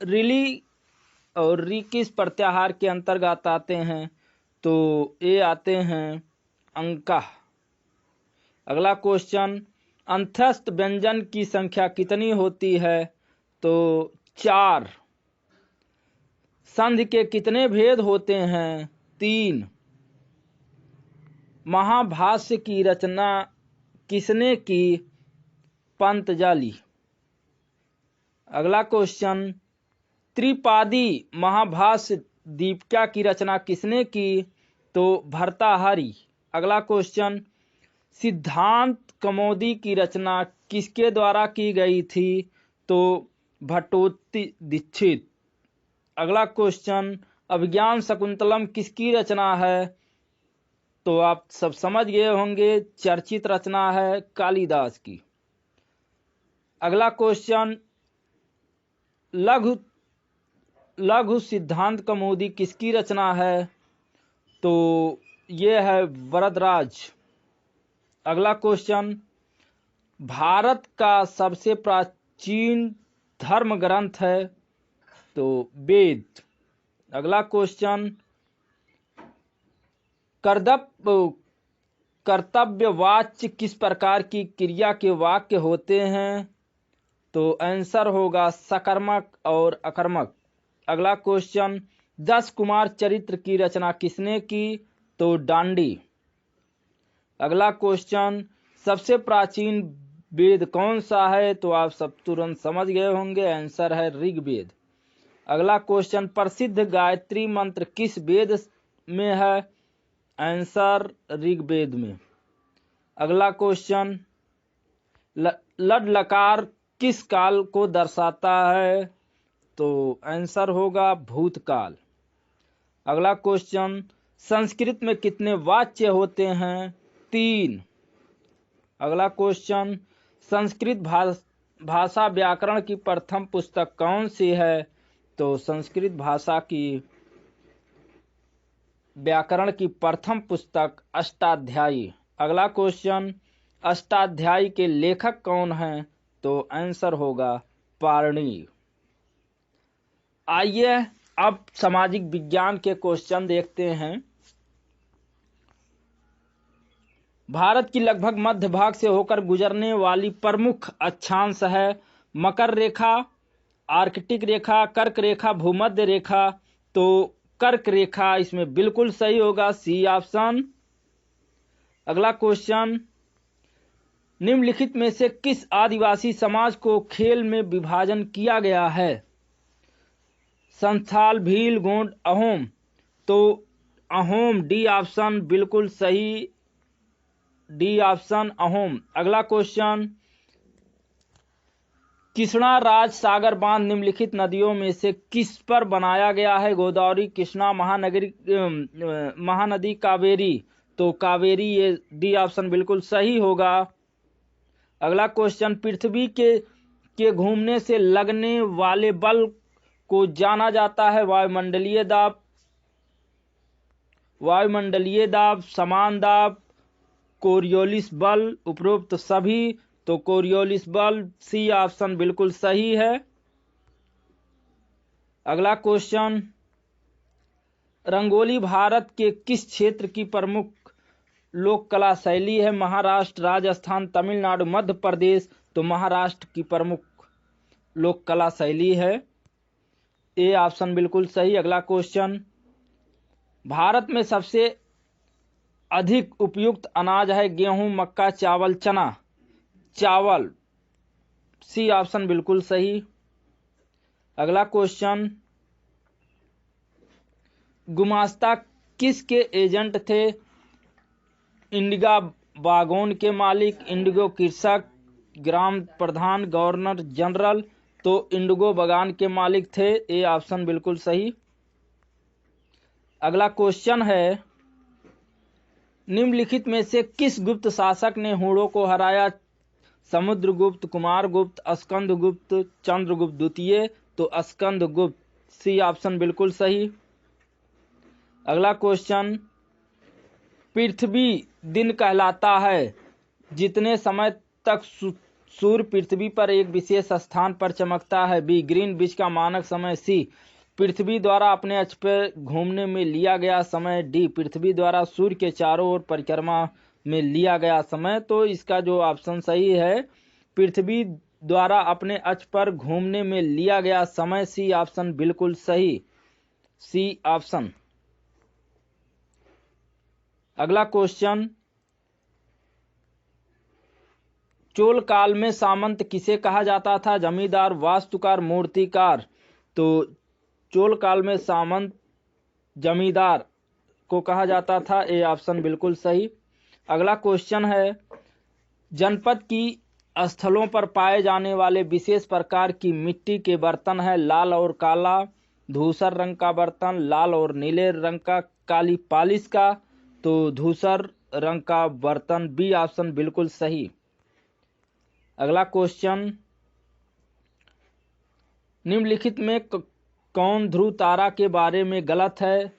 रिली और री किस प्रत्याहार के अंतर्गत आते हैं, तो ये आते हैं अंका। अगला क्वेश्चन, अंतस्थ व्यंजन की संख्या कितनी होती है, तो 4। संधि के कितने भेद होते हैं, 3। महाभाष्य की रचना किसने की, पंतजलि। अगला क्वेश्चन, त्रिपादी महाभाष्य दीपिका की रचना किसने की, तो भर्तृहरि। अगला क्वेश्चन, सिद्धांत कौमुदी की रचना किसके द्वारा की गई थी, तो भट्टोत्ति दीक्षित। अगला क्वेश्चन, अभिज्ञान शकुंतलम किसकी रचना है, तो आप सब समझ गए होंगे, चर्चित रचना है कालिदास की। अगला क्वेश्चन, लघु लघु सिद्धांत कौमुदी किसकी रचना है? तो ये है वरदराज। अगला क्वेश्चन, भारत का सबसे प्राचीन धर्म ग्रंथ है? तो वेद। अगला क्वेश्चन, कर्तव्यवाच्य किस प्रकार की क्रिया के वाक्य होते हैं? तो आंसर होगा सकर्मक और अकर्मक। अगला क्वेश्चन, 10 कुमार चरित्र की रचना किसने की? तो डांडी। अगला क्वेश्चन, सबसे प्राचीन वेद कौन सा है? तो आप सब तुरंत समझ गए होंगे, आंसर है ऋग्वेद। अगला क्वेश्चन, प्रसिद्ध गायत्री मंत्र किस वेद में है? आंसर ऋग्वेद में। अगला क्वेश्चन, लड लकार किस काल को दर्शाता है? तो आंसर होगा भूतकाल। अगला क्वेश्चन, संस्कृत में कितने वाच्य होते हैं? 3। अगला क्वेश्चन, संस्कृत भाषा व्याकरण की प्रथम पुस्तक कौन सी है? तो संस्कृत भाषा की व्याकरण की प्रथम पुस्तक अष्टाध्यायी। अगला क्वेश्चन, अष्टाध्यायी के लेखक कौन हैं? तो आंसर होगा पाणिनि। आइए अब सामाजिक विज्ञान के क्वेश्चन देखते हैं। भारत की लगभग मध्य भाग से होकर गुजरने वाली प्रमुख अक्षांश है मकर रेखा, आर्कटिक रेखा, कर्क रेखा, भूमध्य रेखा। तो कर्क रेखा इसमें बिल्कुल सही होगा, सी ऑप्शन। अगला क्वेश्चन, निम्नलिखित में से किस आदिवासी समाज को खेल में विभाजन किया गया है? संथाल, भील, गोंड, अहोम। तो अहोम, डी ऑप्शन बिल्कुल सही, डी ऑप्शन अहोम। अगला क्वेश्चन, कृष्णा राज सागर बांध निम्नलिखित नदियों में से किस पर बनाया गया है? गोदावरी, कृष्णा, महानदी, कावेरी। तो कावेरी, ये डी ऑप्शन बिल्कुल सही होगा। अगला क्वेश्चन, पृथ्वी के घूमने से लगने वाले बल को जाना जाता है वायुमंडलीय दाब, समान दाब, कोरियोलिस बल, उपरोक्त सभी। तो कोरियोलिस बल, सी ऑप्शन बिल्कुल सही है। अगला क्वेश्चन, रंगोली भारत के किस क्षेत्र की प्रमुख लोक कला शैली है? महाराष्ट्र, राजस्थान, तमिलनाडु, मध्य प्रदेश। तो महाराष्ट्र की प्रमुख लोक कला शैली है, ए ऑप्शन बिल्कुल सही। अगला क्वेश्चन, भारत में सबसे अधिक उपयुक्त अनाज है गेहूं, मक्का, चावल, चना। चावल, सी ऑप्शन बिल्कुल सही। अगला क्वेश्चन, गुमास्ता किसके एजेंट थे? इंडिगा बागोन के मालिक, इंडिगो कृषक, ग्राम प्रधान, गवर्नर जनरल। तो इंडिगो बागान के मालिक थे, ए ऑप्शन बिल्कुल सही। अगला क्वेश्चन है, निम्नलिखित में से किस गुप्त शासक ने हूणों को हराया? समुद्रगुप्त, कुमारगुप्त, स्कंदगुप्त, चंद्रगुप्त द्वितीय। तो स्कंदगुप्त, सी ऑप्शन बिल्कुल सही। अगला क्वेश्चन, पृथ्वी दिन कहलाता है जितने समय तक सूर्य पृथ्वी पर एक विशेष स्थान पर चमकता है? बी, ग्रीनविच का मानक समय। सी, पृथ्वी द्वारा अपने अक्ष पर घूमने में लिया गया समय। डी, पृथ्वी द्वारा सूर्य के चारों ओर परिक्रमा में लिया गया समय। तो इसका जो ऑप्शन सही है, पृथ्वी द्वारा अपने अक्ष पर घूमने में लिया गया समय, सी ऑप्शन बिल्कुल सही, सी ऑप्शन। अगला क्वेश्चन, चोल काल में सामंत किसे कहा जाता था? जमींदार, वास्तुकार, मूर्तिकार। तो चोल काल में सामंत जमींदार को कहा जाता था, ए ऑप्शन बिल्कुल सही। अगला क्वेश्चन है, जनपद की स्थलों पर पाए जाने वाले विशेष प्रकार की मिट्टी के बर्तन है लाल और काला, धूसर रंग का बर्तन, लाल और नीले रंग का, काली पालिश का। तो धूसर रंग का बर्तन, बी ऑप्शन बिल्कुल सही। अगला क्वेश्चन, निम्नलिखित में कौन ध्रुव तारा के बारे में गलत है?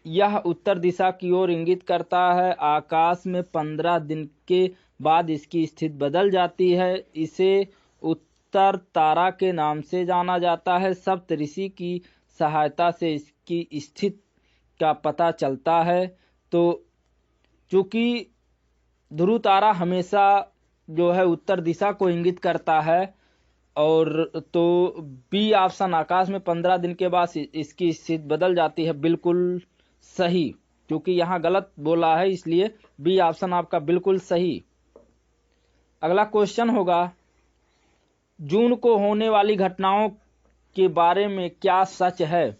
यह उत्तर दिशा की ओर इंगित करता है। आकाश में 15 दिन के बाद इसकी स्थिति बदल जाती है। इसे उत्तर तारा के नाम से जाना जाता है। सप्तऋषि की सहायता से इसकी स्थिति का पता चलता है। तो चूंकि ध्रुव तारा हमेशा जो है उत्तर दिशा को इंगित करता है, और तो बी ऑप्शन आकाश में 15 दिन के बाद इसकी स्थिति बदल जाती है बिल्कुल सही। क्योंकि यहाँ गलत बोला है इसलिए बी ऑप्शन आपका बिल्कुल सही। अगला क्वेश्चन होगा, जून को होने वाली घटनाओं के बारे में क्या सच है?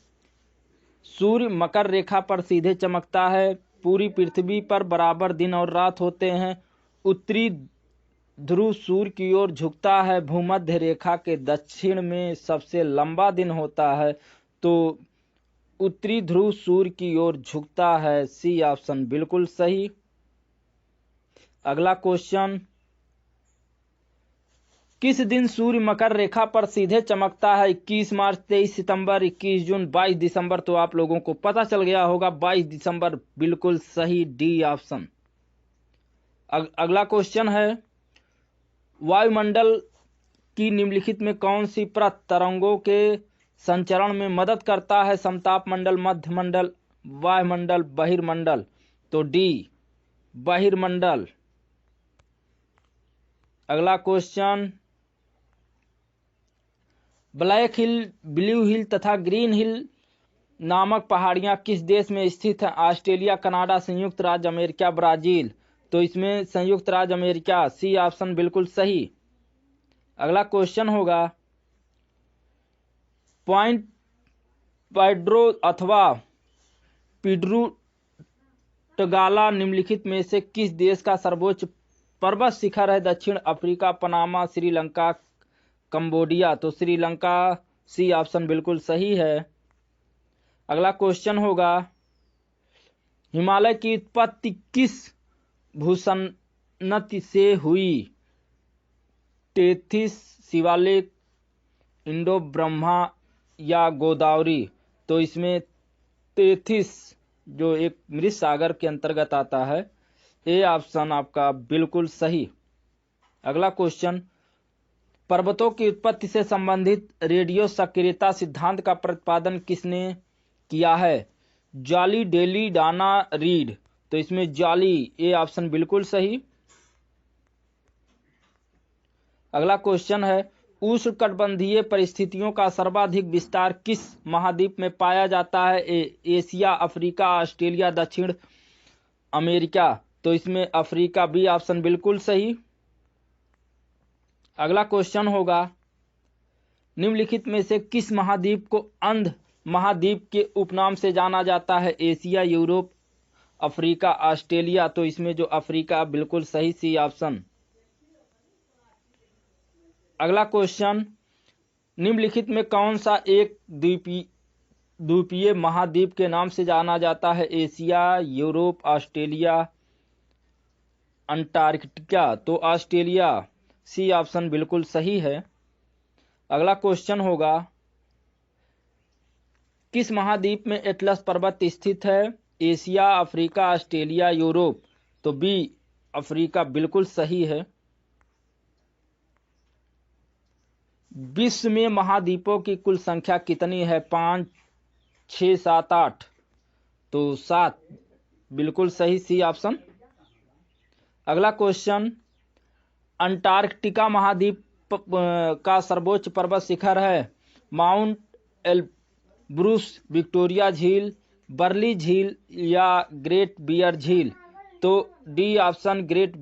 सूर्य मकर रेखा पर सीधे चमकता है। पूरी पृथ्वी पर बराबर दिन और रात होते हैं। उत्तरी ध्रुव सूर्य की ओर झुकता है। भूमध्य रेखा के दक्षिण में सबसे लंबा दिन होता है। तो उत्तरी ध्रुव सूर्य की ओर झुकता है। सी ऑप्शन बिल्कुल सही। अगला क्वेश्चन, किस दिन सूर्य मकर रेखा पर सीधे चमकता है? 21 मार्च, 23 सितंबर, 21 जून, 22 दिसंबर। तो आप लोगों को पता चल गया होगा 22 दिसंबर बिल्कुल सही, डी ऑप्शन। अगला क्वेश्चन है, वायुमंडल की निम्नलिखित में कौन सी परत तरंगों के संचरण में मदद करता है? समताप मंडल, मध्य मंडल, वायुमंडल, बहिर्मंडल। तो डी बहिर्मंडल। अगला क्वेश्चन, ब्लैक हिल, ब्लू हिल तथा ग्रीन हिल नामक पहाड़ियां किस देश में स्थित हैं? ऑस्ट्रेलिया, कनाडा, संयुक्त राज्य अमेरिका, ब्राजील। तो इसमें संयुक्त राज्य अमेरिका, सी ऑप्शन बिल्कुल सही। अगला क्वेश्चन होगा, पॉइंट पेड्रो अथवा पिड्रू टगाला निम्नलिखित में से किस देश का सर्वोच्च पर्वत शिखर है? दक्षिण अफ्रीका, पनामा, श्रीलंका, कंबोडिया। तो श्रीलंका, सी ऑप्शन बिल्कुल सही है। अगला क्वेश्चन होगा, हिमालय की उत्पत्ति किस भूसन्नति से हुई? टेथिस, शिवालिक, इंडो ब्रह्मा या गोदावरी। तो इसमें टेथिस जो एक मृत सागर के अंतर्गत आता है, ए ऑप्शन आपका बिल्कुल सही। अगला क्वेश्चन, पर्वतों की उत्पत्ति से संबंधित रेडियो सक्रियता सिद्धांत का प्रतिपादन किसने किया है? Jolly, daily, Dana, read. तो इसमें जॉली, ए ऑप्शन बिल्कुल सही। अगला क्वेश्चन है, उष्णकटिबंधीय परिस्थितियों का सर्वाधिक विस्तार किस महाद्वीप में पाया जाता है? एशिया, अफ्रीका, ऑस्ट्रेलिया, दक्षिण अमेरिका। तो इसमें अफ्रीका, बी ऑप्शन बिल्कुल सही। अगला क्वेश्चन होगा, निम्नलिखित में से किस महाद्वीप को अंध महाद्वीप के उपनाम से जाना जाता है? Asia, Europe, Africa, Australia. तो इसमें जो अफ्रीका बिल्कुल सही, सी ऑप्शन। अगला क्वेश्चन, निम्नलिखित में कौन सा एक द्वीपीय महाद्वीप के नाम से जाना जाता है? Asia, Europe, Australia, Antarctica. तो ऑस्ट्रेलिया, सी ऑप्शन बिल्कुल सही है। अगला क्वेश्चन होगा, किस महाद्वीप में एटलस पर्वत स्थित है? Asia, Africa, Australia, Europe. तो बी अफ्रीका बिल्कुल सही है। विश्व में महाद्वीपों की कुल संख्या कितनी है? 5, 6, 7, 8। तो 7 बिल्कुल सही, सी ऑप्शन। अगला क्वेश्चन, अंटार्कटिका महाद्वीप का सर्वोच्च पर्वत शिखर है? माउंट एल्ब्रूस, विक्टोरिया झील, बर्ली झील या ग्रेट बियर झील। तो डी ऑप्शन, ग्रेट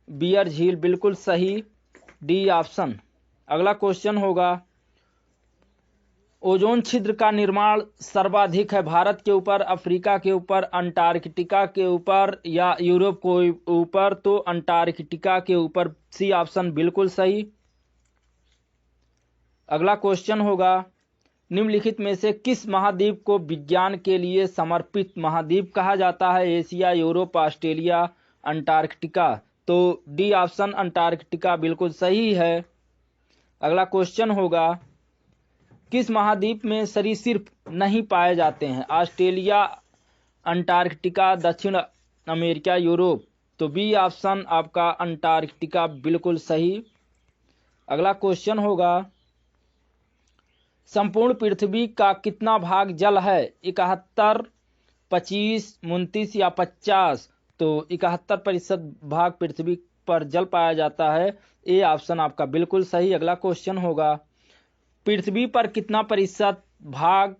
बियर झील बिल्कुल सही, डी ऑप्शन। अगला क्वेश्चन होगा, ओजोन छिद्र का निर्माण सर्वाधिक है? भारत के ऊपर, अफ्रीका के ऊपर, अंटार्कटिका के ऊपर या यूरोप के ऊपर? तो अंटार्कटिका के ऊपर, सी ऑप्शन बिल्कुल सही। अगला क्वेश्चन होगा, निम्नलिखित में से किस महाद्वीप को विज्ञान के लिए समर्पित महाद्वीप कहा जाता है? Asia, Europe, Australia, Antarctica. तो डी ऑप्शन अंटार्कटिका बिल्कुल सही है। अगला क्वेश्चन होगा, किस महाद्वीप में सरीसृप नहीं पाए जाते हैं? ऑस्ट्रेलिया, अंटार्कटिका, दक्षिण अमेरिका, यूरोप। तो बी ऑप्शन आपका अंटार्कटिका बिल्कुल सही। अगला क्वेश्चन होगा, संपूर्ण पृथ्वी का कितना भाग जल है? 71, 25, 29 या 50? तो 71% भाग पृथ्वी पर जल पाया जाता है। ए ऑप्शन आपका बिल्कुल सही। अगला क्वेश्चन होगा, पृथ्वी पर कितना प्रतिशत भाग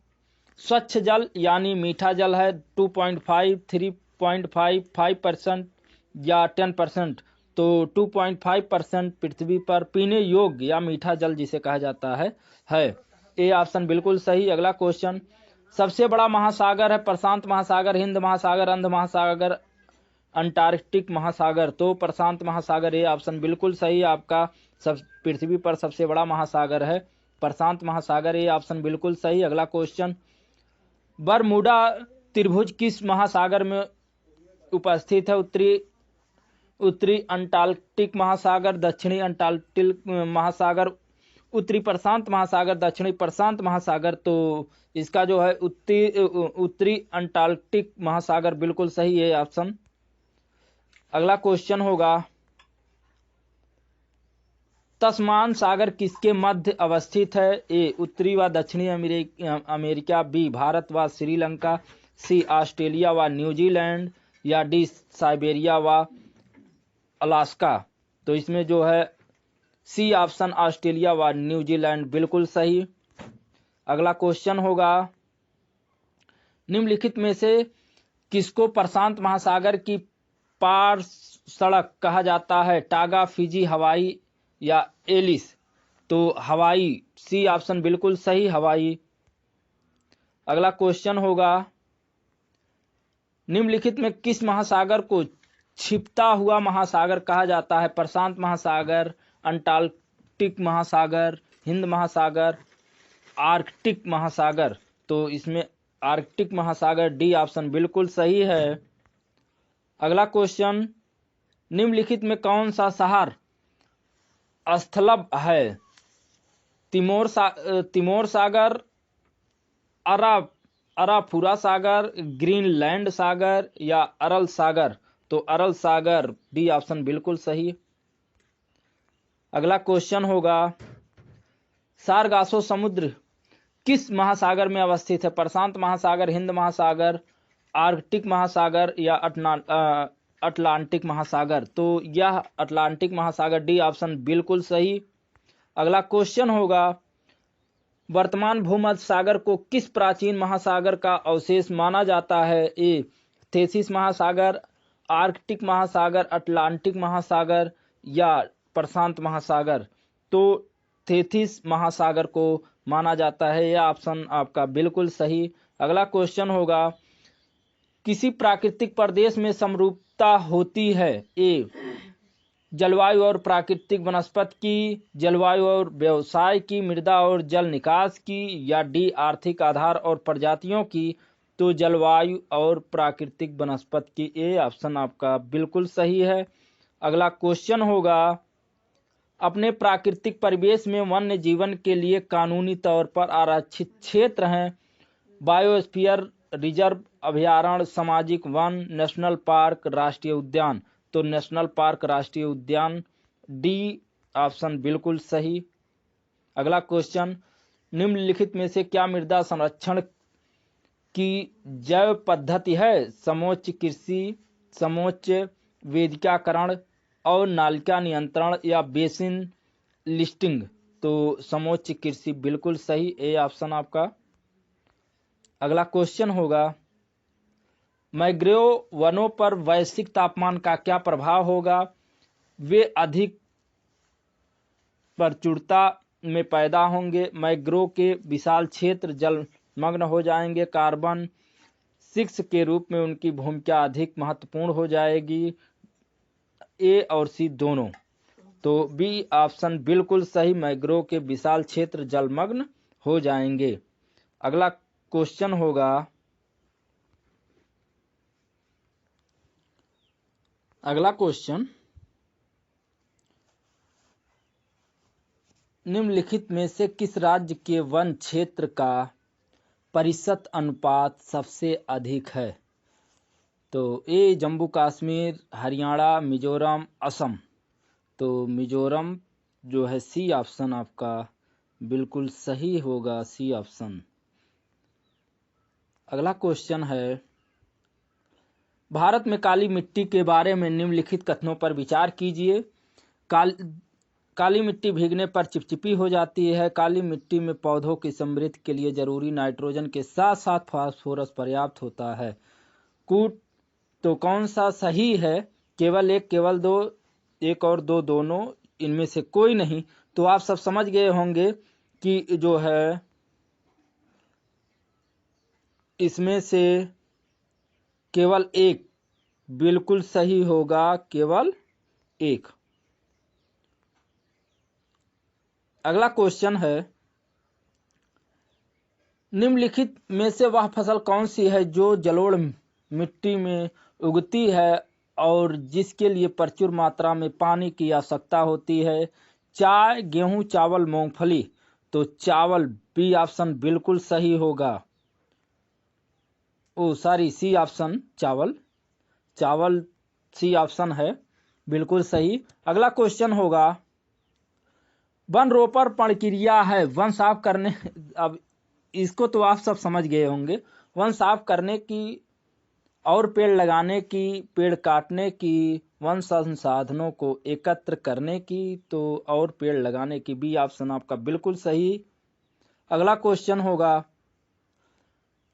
स्वच्छ जल यानी मीठा जल है? 2.5, 3.5, 5% या 10%? तो 2.5% पृथ्वी पर पीने योग्य या मीठा जल जिसे कहा जाता है। ए ऑप्शन बिल्कुल सही। अगला क्वेश्चन, सबसे बड़ा महासागर है प्रशांत महासागर, हिंद महासागर, अंध महासागर, अंटार्कटिक महासागर? तो प्रशांत महासागर। ए ऑप्शन बिल्कुल सही आपका। सब पृथ्वी पर सबसे बड़ा महासागर है प्रशांत महासागर। ए ऑप्शन बिल्कुल सही। अगला क्वेश्चन, बरमूडा त्रिभुज किस महासागर में उपस्थित है? उत्तरी अंटार्कटिक महासागर, दक्षिणी अंटार्कटिक महासागर, उत्तरी प्रशांत महासागर, दक्षिणी प्रशांत महासागर? तो इसका जो है उत्तरी अंटार्कटिक महासागर बिल्कुल सही है ऑप्शन। अगला क्वेश्चन होगा, तस्मान सागर किसके मध्य अवस्थित है? ए उत्तरी व दक्षिणी अमेरिका, बी भारत व श्रीलंका, सी ऑस्ट्रेलिया व न्यूजीलैंड, या डी साइबेरिया व अलास्का? तो इसमें जो है सी ऑप्शन ऑस्ट्रेलिया व न्यूजीलैंड बिल्कुल सही। अगला क्वेश्चन होगा, निम्नलिखित में से किसको प्रशांत महासागर की पार सड़क कहा जाता है? टागा, फिजी, हवाई या एलिस? तो हवाई। सी ऑप्शन बिल्कुल सही, हवाई। अगला क्वेश्चन होगा, निम्नलिखित में किस महासागर को छिपता हुआ महासागर कहा जाता है? प्रशांत महासागर, अंटार्कटिक महासागर, हिंद महासागर, आर्कटिक महासागर? तो इसमें आर्कटिक महासागर, डी ऑप्शन बिल्कुल सही है। अगला क्वेश्चन, निम्नलिखित में कौन सा शहर स्थलभ है? तिमोर सागर, अराफुरा सागर, ग्रीनलैंड सागर या अरल सागर? तो अरल सागर, डी ऑप्शन बिल्कुल सही। अगला क्वेश्चन होगा, सारगासो समुद्र किस महासागर में अवस्थित है? प्रशांत महासागर, हिंद महासागर, आर्कटिक महासागर या अटलांटिक महासागर? तो यह अटलांटिक महासागर, डी ऑप्शन बिल्कुल सही। अगला क्वेश्चन होगा, वर्तमान भूमध्य सागर को किस प्राचीन महासागर का अवशेष माना जाता है? ए थेसिस महासागर, आर्कटिक महासागर, अटलांटिक महासागर या प्रशांत महासागर? तो थेसिस महासागर को माना जाता है। यह ऑप्शन आपका बिल्कुल सही। अगला क्वेश्चन होगा, किसी प्राकृतिक प्रदेश में समरूपता होती है? ए जलवायु और प्राकृतिक वनस्पति की, जलवायु और व्यवसाय की, मृदा और जल निकास की, या डी आर्थिक आधार और प्रजातियों की? तो जलवायु और प्राकृतिक वनस्पति की। ए ऑप्शन आपका बिल्कुल सही है। अगला क्वेश्चन होगा, अपने प्राकृतिक परिवेश में वन्य जीवन के लिए कानूनी तौर पर आरक्षित क्षेत्र हैं? बायोस्फीयर रिजर्व, अभयारण्य, सामाजिक वन, नेशनल पार्क, राष्ट्रीय उद्यान? तो नेशनल पार्क, राष्ट्रीय उद्यान, डी ऑप्शन बिल्कुल सही। अगला क्वेश्चन, निम्नलिखित में से क्या मृदा संरक्षण की जैव पद्धति है? समोच्च कृषि, समोच्च वेदिकाकरण और नालिका नियंत्रण या बेसिन लिफ्टिंग? तो समोच्च कृषि बिल्कुल सही। ए ऑप्शन आपका। अगला क्वेश्चन होगा, मैंग्रोव वनों पर वैश्विक तापमान का क्या प्रभाव होगा? वे अधिक प्रचुरता में पैदा होंगे, मैंग्रोव के विशाल क्षेत्र जलमग्न हो जाएंगे, कार्बन 6 के रूप में उनकी भूमिका अधिक महत्वपूर्ण हो जाएगी? ए और सी दोनों? तो बी ऑप्शन बिल्कुल सही, मैंग्रोव के विशाल क्षेत्र जलमग्न हो जाएंगे। अगला क्वेश्चन होगा, अगला क्वेश्चन, निम्नलिखित में से किस राज्य के वन क्षेत्र का प्रतिशत अनुपात सबसे अधिक है? तो ए जम्मू कश्मीर, हरियाणा, मिजोरम, असम। तो मिजोरम जो है सी ऑप्शन आपका बिल्कुल सही होगा, सी ऑप्शन। अगला क्वेश्चन है, भारत में काली मिट्टी के बारे में निम्नलिखित कथनों पर विचार कीजिए। काली मिट्टी भीगने पर चिपचिपी हो जाती है। काली मिट्टी में पौधों की समृद्धि के लिए जरूरी नाइट्रोजन के साथ साथ फास्फोरस पर्याप्त होता है। कूट तो कौन सा सही है? केवल एक, केवल दो, एक और दो, दोनों, इनमें से कोई नहीं। तो आप सब समझ गए होंगे कि जो है इसमें से केवल एक बिल्कुल सही होगा, केवल एक। अगला क्वेश्चन है, निम्नलिखित में से वह फसल कौन सी है जो जलोढ़ मिट्टी में उगती है और जिसके लिए प्रचुर मात्रा में पानी की आवश्यकता होती है? चाय, गेहूं, चावल, मूंगफली। तो चावल बी ऑप्शन बिल्कुल सही होगा। सी ऑप्शन चावल। चावल सी ऑप्शन है बिल्कुल सही। अगला क्वेश्चन होगा, वन रोपण प्रक्रिया है वन साफ करने। अब इसको तो आप सब समझ गए होंगे। वन साफ करने की और पेड़ लगाने की, पेड़ काटने की, वन संसाधनों को एकत्र करने की, तो और पेड़ लगाने की, बी ऑप्शन आपका बिल्कुल सही। अगला क्वेश्चन होगा,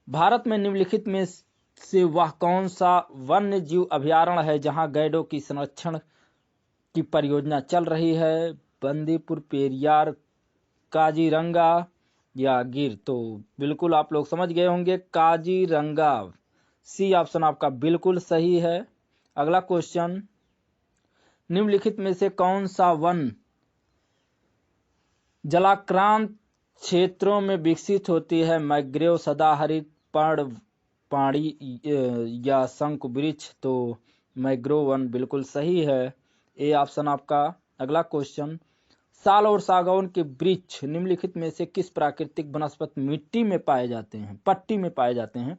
भारत में निम्नलिखित में से वह कौन सा वन्य जीव अभयारण्य है जहां गैंडों की संरक्षण की परियोजना चल रही है? बंदीपुर, पेरियार, काजीरंगा या गिर। तो बिल्कुल आप लोग समझ गए होंगे, काजीरंगा सी ऑप्शन आपका बिल्कुल सही है। अगला क्वेश्चन, निम्नलिखित में से कौन सा वन जलाक्रांत क्षेत्रों में विकसित होती है? मैंग्रोव, सदाहरित, पर्णपाणी या शंकु वृक्ष। तो मैंग्रोव वन बिल्कुल सही है, ए ऑप्शन आपका। अगला क्वेश्चन, साल और सागौन के वृक्ष निम्नलिखित में से किस प्राकृतिक वनस्पति मिट्टी में पाए जाते हैं, पट्टी में पाए जाते हैं?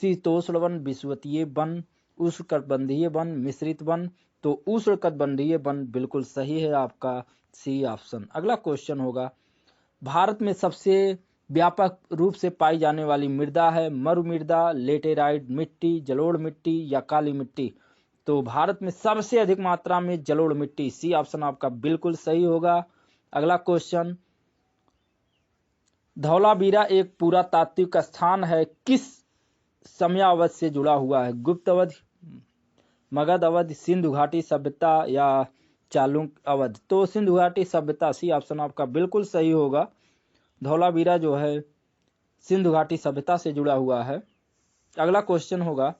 शीतोष्ण वन, विषुवतीय वन, उष्णकटिबंधीय वन, मिश्रित वन। तो उष्णकटिबंधीय वन बिल्कुल सही है आपका, सी ऑप्शन। अगला क्वेश्चन होगा, भारत में सबसे व्यापक रूप से पाई जाने वाली मृदा है? मरु मृदा, लेटेराइट मिट्टी, जलोढ़ मिट्टी या काली मिट्टी। तो भारत में सबसे अधिक मात्रा में जलोढ़ मिट्टी, सी ऑप्शन आपका बिल्कुल सही होगा। अगला क्वेश्चन, धौलावीरा एक पुरातात्विक स्थान है, किस समयावधि से जुड़ा हुआ है? गुप्त अवधि, मगध अवधि, सिंधु घाटी सभ्यता या चालुक्य अवधि। तो सिंधु घाटी सभ्यता, सी ऑप्शन आपका बिल्कुल सही होगा। धौलावीरा जो है सिंधु घाटी सभ्यता से जुड़ा हुआ है। अगला क्वेश्चन होगा,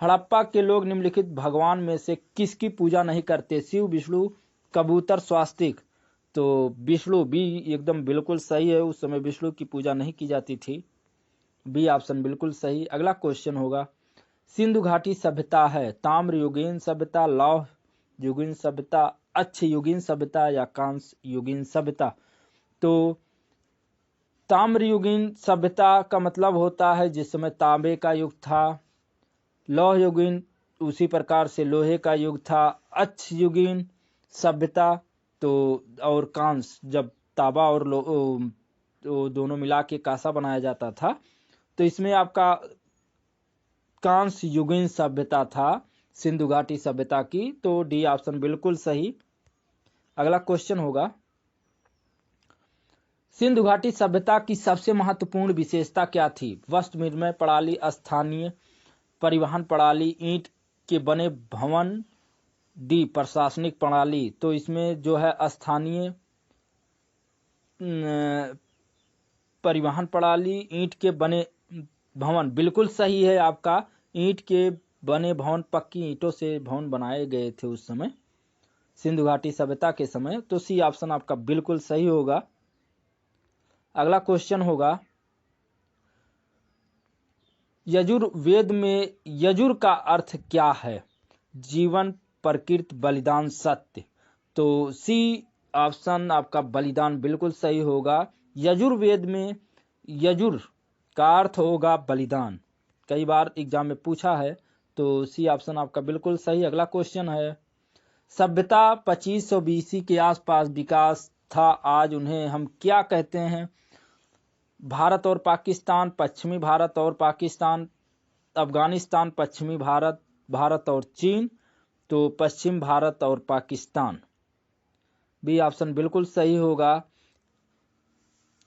हड़प्पा के लोग निम्नलिखित भगवान में से किसकी पूजा नहीं करते? शिव, विष्णु, कबूतर, स्वास्तिक। तो विष्णु बी एकदम बिल्कुल सही है, उस समय विष्णु की पूजा नहीं की जाती थी, बी ऑप्शन बिल्कुल सही। अगला क्वेश्चन होगा, सिंधु घाटी सभ्यता है ताम्र युगीन सभ्यता, लौह युगीन सभ्यता, अच्छ युगीन सभ्यता या कांस्य युगीन सभ्यता। तो ताम्र युगीन सभ्यता का मतलब होता है जिस समय तांबे का युग था। लौह युगीन उसी प्रकार से लोहे का युग था। अच्छ युगीन सभ्यता तो और कांस्य, जब तांबा और तो दोनों मिला के कांसा बनाया जाता था, तो इसमें आपका कांस्य युगीन सभ्यता था सिंधु घाटी सभ्यता की। तो डी ऑप्शन बिल्कुल सही। अगला क्वेश्चन होगा, सिंधु घाटी सभ्यता की सबसे महत्वपूर्ण विशेषता क्या थी? वस्त्र विनिमय प्रणाली, स्थानीय परिवहन प्रणाली, ईंट के बने भवन, डी प्रशासनिक प्रणाली। तो इसमें जो है स्थानीय परिवहन प्रणाली, ईंट के बने भवन बिल्कुल सही है आपका। ईंट के बने भवन, पक्की ईंटों से भवन बनाए गए थे उस समय सिंधु घाटी सभ्यता के समय। तो सी ऑप्शन आपका बिल्कुल सही होगा। अगला क्वेश्चन होगा, यजुर्वेद में यजुर का अर्थ क्या है? जीवन, प्रकृति, बलिदान, सत्य। तो सी ऑप्शन आपका बलिदान बिल्कुल सही होगा। यजुर्वेद में यजुर का अर्थ होगा बलिदान, कई बार एग्जाम में पूछा है, तो सी ऑप्शन आपका बिल्कुल सही। अगला क्वेश्चन है, सभ्यता 2500 बीसी के आसपास विकास था, आज उन्हें हम क्या कहते हैं? भारत और पाकिस्तान, पश्चिमी भारत और पाकिस्तान, अफगानिस्तान, पश्चिमी भारत, भारत और चीन, तो पश्चिम भारत और पाकिस्तान, बी ऑप्शन बिल्कुल सही होगा।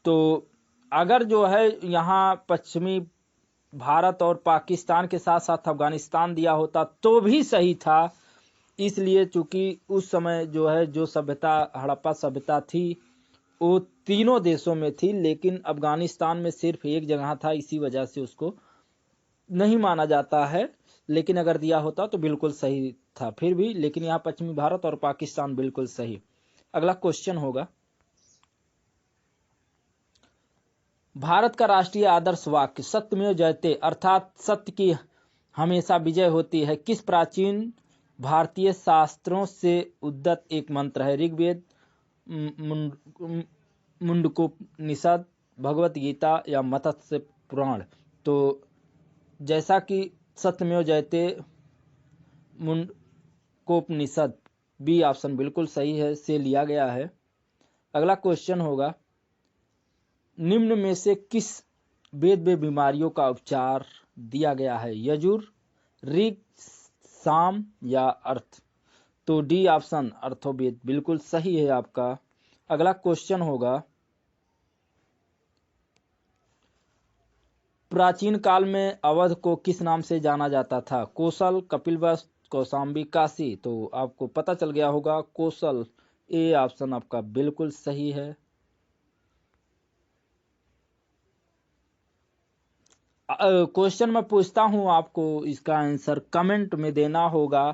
तो अगर जो है यहाँ पश्चिमी भारत और पाकिस्तान के साथ साथ अफगानिस्तान दिया होता तो भी सही था, इसलिए चूंकि उस समय जो है जो सभ्यता हड़प्पा सभ्यता थी वो तीनों देशों में थी, लेकिन अफगानिस्तान में सिर्फ एक जगह था, इसी वजह से उसको नहीं माना जाता है। लेकिन अगर दिया होता तो बिल्कुल सही था फिर भी, लेकिन यहाँ पश्चिमी भारत और पाकिस्तान बिल्कुल सही। अगला क्वेश्चन होगा, भारत का राष्ट्रीय आदर्श वाक्य सत्यमेव जयते अर्थात सत्य की हमेशा विजय होती है किस प्राचीन भारतीय शास्त्रों से उद्धत एक मंत्र है? ऋग्वेद, मुंडकोपनिषद, भगवत गीता या मत्स्य पुराण? तो जैसा कि सत्यमेव जयते मुंडकोपनिषद, बी ऑप्शन बिल्कुल सही है, से लिया गया है। अगला क्वेश्चन होगा, निम्न में से किस वेद में बीमारियों का उपचार दिया गया है? यजुर, ऋग, साम या अर्थ? तो डी ऑप्शन अर्थोवेद बिल्कुल सही है आपका। अगला क्वेश्चन होगा, प्राचीन काल में अवध को किस नाम से जाना जाता था? कोसल, कपिलवस्तु, कौशाम्बी, काशी? तो आपको पता चल गया होगा कोसल, ए ऑप्शन आपका बिल्कुल सही है। क्वेश्चन मैं पूछता हूं आपको, इसका आंसर कमेंट में देना होगा।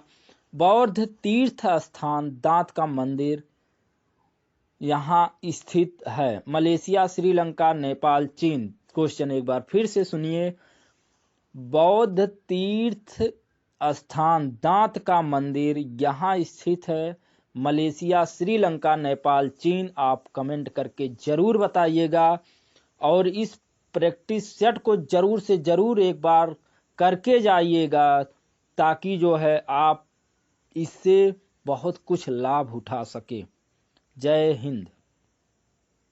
बौद्ध तीर्थ स्थान दांत का मंदिर यहाँ स्थित है? मलेशिया, श्रीलंका, नेपाल, चीन? क्वेश्चन एक बार फिर से सुनिए, बौद्ध तीर्थ स्थान दांत का मंदिर यहाँ स्थित है मलेशिया, श्रीलंका, नेपाल, चीन? आप कमेंट करके जरूर बताइएगा और इस प्रैक्टिस सेट को जरूर से जरूर एक बार करके जाइएगा, ताकि जो है आप इससे बहुत कुछ लाभ उठा सके। जय हिंद।